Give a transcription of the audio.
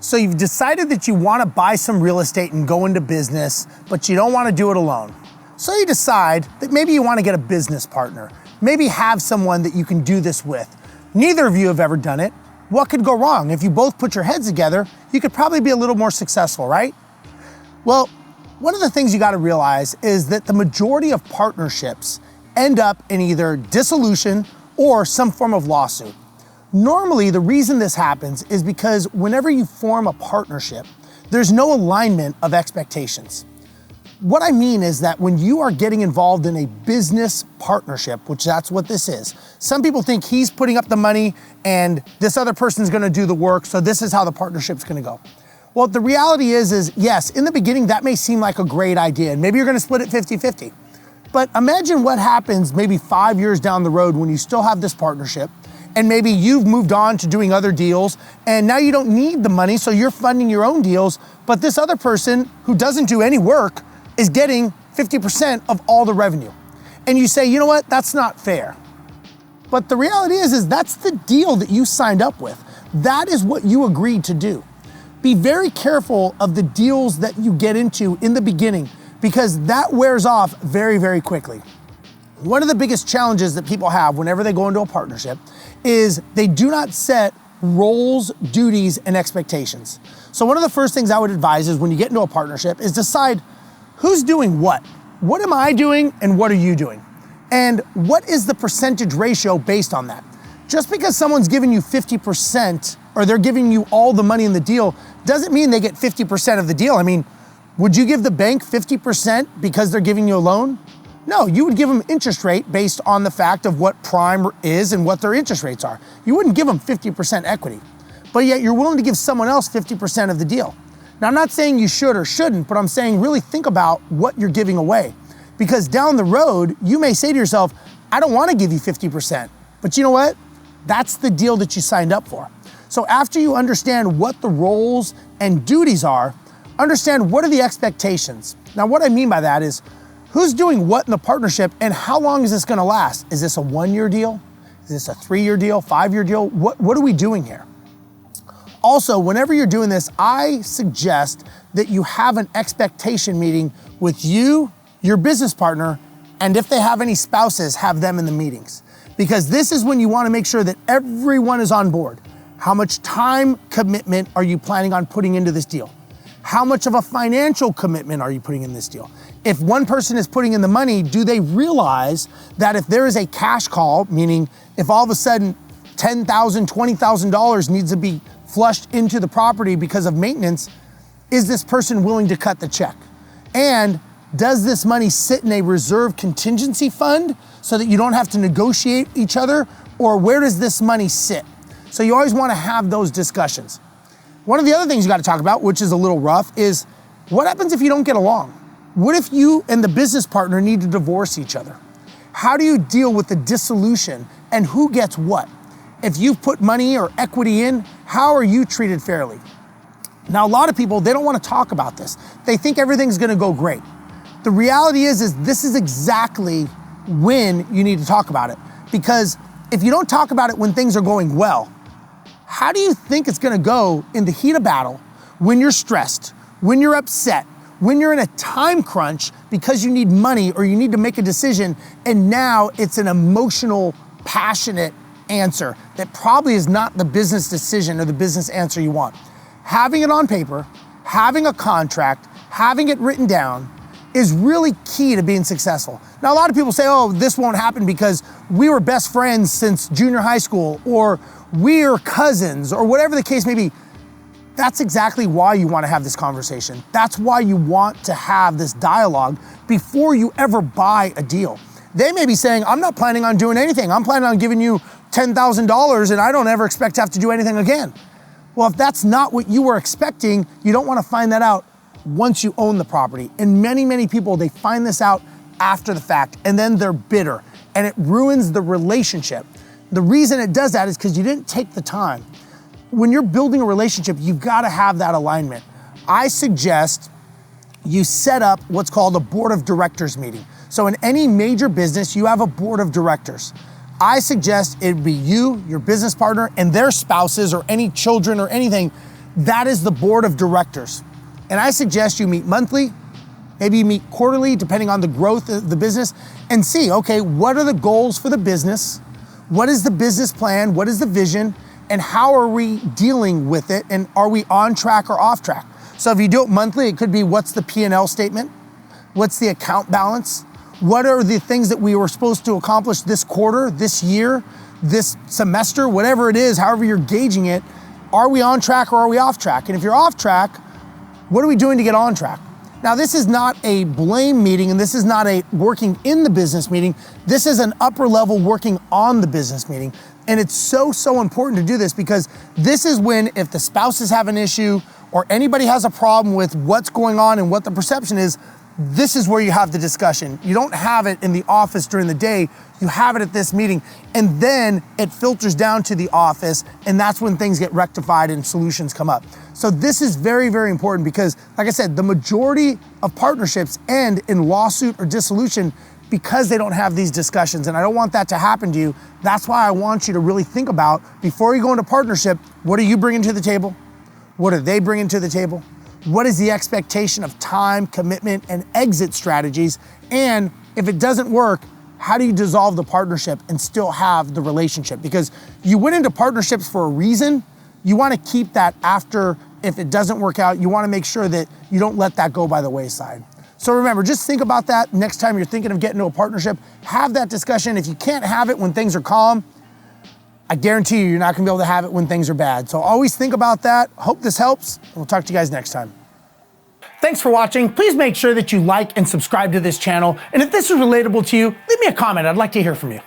So you've decided that you want to buy some real estate and go into business, but you don't want to do it alone. So you decide that maybe you want to get a business partner, maybe have someone that you can do this with. Neither of you have ever done it. What could go wrong? If you both put your heads together, you could probably be a little more successful, right? Well, one of the things you got to realize is that the majority of partnerships end up in either dissolution or some form of lawsuit. Normally, the reason this happens is because whenever you form a partnership, there's no alignment of expectations. What I mean is that when you are getting involved in a business partnership, which that's what this is, some people think he's putting up the money and this other person's gonna do the work, so this is how the partnership's gonna go. Well, the reality is yes, in the beginning, that may seem like a great idea, and maybe you're gonna split it 50-50. But imagine what happens maybe 5 years down the road when you still have this partnership, and maybe you've moved on to doing other deals, and now you don't need the money, so you're funding your own deals, but this other person who doesn't do any work is getting 50% of all the revenue. And you say, you know what, that's not fair. But the reality is that's the deal that you signed up with. That is what you agreed to do. Be very careful of the deals that you get into in the beginning, because that wears off very, very quickly. One of the biggest challenges that people have whenever they go into a partnership is they do not set roles, duties, and expectations. So one of the first things I would advise is when you get into a partnership is decide who's doing what. What am I doing and what are you doing? And what is the percentage ratio based on that? Just because someone's giving you 50% or they're giving you all the money in the deal doesn't mean they get 50% of the deal. I mean, would you give the bank 50% because they're giving you a loan? No, you would give them interest rate based on the fact of what prime is and what their interest rates are. You wouldn't give them 50% equity, but yet you're willing to give someone else 50% of the deal. Now, I'm not saying you should or shouldn't, but I'm saying really think about what you're giving away. Because down the road, you may say to yourself, I don't want to give you 50%, but you know what? That's the deal that you signed up for. So after you understand what the roles and duties are, understand what are the expectations. Now, what I mean by that is who's doing what in the partnership and how long is this going to last? Is this a 1-year deal? Is this a 3-year deal, 5-year deal? What are we doing here? Also, whenever you're doing this, I suggest that you have an expectation meeting with you, your business partner, and if they have any spouses, have them in the meetings. Because this is when you want to make sure that everyone is on board. How much time commitment are you planning on putting into this deal? How much of a financial commitment are you putting in this deal? If one person is putting in the money, do they realize that if there is a cash call, meaning if all of a sudden $10,000, $20,000 needs to be flushed into the property because of maintenance, is this person willing to cut the check? And does this money sit in a reserve contingency fund so that you don't have to negotiate each other? Or where does this money sit? So you always want to have those discussions. One of the other things you got to talk about, which is a little rough, is what happens if you don't get along? What if you and the business partner need to divorce each other? How do you deal with the dissolution and who gets what? If you've put money or equity in, how are you treated fairly? Now, a lot of people, they don't want to talk about this. They think everything's going to go great. The reality is this is exactly when you need to talk about it. Because if you don't talk about it when things are going well, how do you think it's going to go in the heat of battle when you're stressed, when you're upset, when you're in a time crunch because you need money or you need to make a decision, and now it's an emotional, passionate answer that probably is not the business decision or the business answer you want? Having it on paper, having a contract, having it written down is really key to being successful. Now, a lot of people say, oh, this won't happen because we were best friends since junior high school, or we're cousins, or whatever the case may be. That's exactly why you want to have this conversation. That's why you want to have this dialogue before you ever buy a deal. They may be saying, I'm not planning on doing anything. I'm planning on giving you $10,000 and I don't ever expect to have to do anything again. Well, if that's not what you were expecting, you don't want to find that out once you own the property. And many, many people, they find this out after the fact and then they're bitter and it ruins the relationship. The reason it does that is because you didn't take the time. When you're building a relationship, you've got to have that alignment. I suggest you set up what's called a board of directors meeting. So in any major business, you have a board of directors. I suggest it be you, your business partner, and their spouses or any children or anything. That is the board of directors. And I suggest you meet monthly, maybe you meet quarterly, depending on the growth of the business, and see, okay, what are the goals for the business? What is the business plan? What is the vision? And how are we dealing with it? And are we on track or off track? So if you do it monthly, it could be, what's the P&L statement? What's the account balance? What are the things that we were supposed to accomplish this quarter, this year, this semester, whatever it is, however you're gauging it? Are we on track or are we off track? And if you're off track, what are we doing to get on track? Now, this is not a blame meeting, and this is not a working in the business meeting. This is an upper level working on the business meeting. And it's so, so important to do this, because this is when, if the spouses have an issue or anybody has a problem with what's going on and what the perception is, this is where you have the discussion. You don't have it in the office during the day, you have it at this meeting, and then it filters down to the office, and that's when things get rectified and solutions come up. So this is very, very important, because, like I said, the majority of partnerships end in lawsuit or dissolution because they don't have these discussions, and I don't want that to happen to you. That's why I want you to really think about, before you go into partnership, what are you bringing to the table? What are they bringing to the table? What is the expectation of time, commitment, and exit strategies? And if it doesn't work, how do you dissolve the partnership and still have the relationship? Because you went into partnerships for a reason. You want to keep that after. If it doesn't work out, you want to make sure that you don't let that go by the wayside. So remember, just think about that next time you're thinking of getting into a partnership. Have that discussion. If you can't have it when things are calm, I guarantee you're not gonna be able to have it when things are bad. So always think about that. Hope this helps, and we'll talk to you guys next time. Thanks for watching. Please make sure that you like and subscribe to this channel. And if this is relatable to you, leave me a comment. I'd like to hear from you.